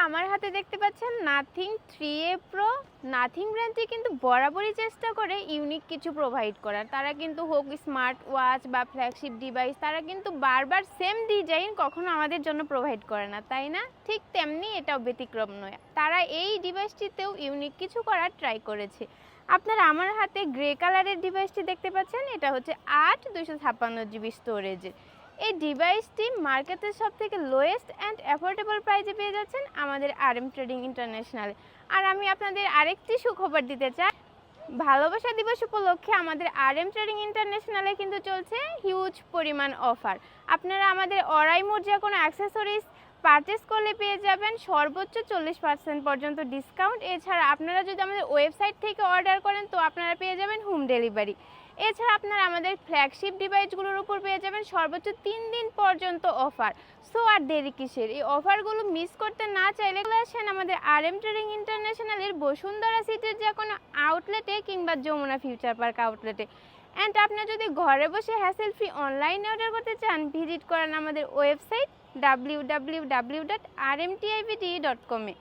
আমার হাতে দেখতে পাচ্ছেন নাথিং 3A Pro। নাথিং ব্র্যান্ডটি কিন্তু বরাবরই চেষ্টা করে ইউনিক কিছু প্রোভাইড করার। তারা কিন্তু হোক স্মার্ট ওয়াচ বা ফ্ল্যাগশিপ ডিভাইস, তারা কিন্তু বারবার সেম ডিজাইন কখনো আমাদের জন্য প্রোভাইড করে না, তাই না? ঠিক তেমনি এটাও ব্যতিক্রম নয়, তারা এই ডিভাইসটিতেও ইউনিক কিছু করার ট্রাই করেছে। আপনারা আমার হাতে গ্রে কালারের ডিভাইসটি দেখতে পাচ্ছেন, এটা হচ্ছে 8/256 GB স্টোরেজের। এই ডিভাইসটি মার্কেটের সবথেকে লোয়েস্ট অ্যান্ড অ্যাফোর্ডেবল প্রাইসে পেয়ে যাচ্ছেন আমাদের RM ট্রেডিং ইন্টারন্যাশনালে। আর আমি আপনাদের আরেকটি সুখবর দিতে চাই, ভালোবাসা দিবস উপলক্ষে আমাদের RM ট্রেডিং ইন্টারন্যাশনালে কিন্তু চলছে হিউজ পরিমাণ অফার। আপনারা আমাদের অরাই মোড যে কোনো অ্যাক্সেসরিজ পারচেস করলে পেয়ে যাবেন সর্বোচ্চ 40% পর্যন্ত ডিসকাউন্ট। এছাড়া আপনারা যদি আমাদের ওয়েবসাইট থেকে অর্ডার করেন তো আপনারা পেয়ে যাবেন হোম ডেলিভারি। এছাড়া আপনারা আমাদের ফ্ল্যাগশিপ ডিভাইসগুলোর উপর পেয়ে যাবেন সর্বোচ্চ 3 দিন পর্যন্ত অফার। সো আর দেরি কিসের? এই অফারগুলো মিস করতে না চাইলে আসেন আমাদের RM ট্রেডিং ইন্টারন্যাশনালের বসুন্ধরা সিটির যে কোনো আউটলেটে কিংবা যমুনা ফিউচার পার্ক আউটলেটে। অ্যান্ড আপনি যদি ঘরে বসে হ্যাসেল ফ্রি অনলাইনে অর্ডার করতে চান, ভিজিট করেন আমাদের ওয়েবসাইট www.rmtivd.com-এ।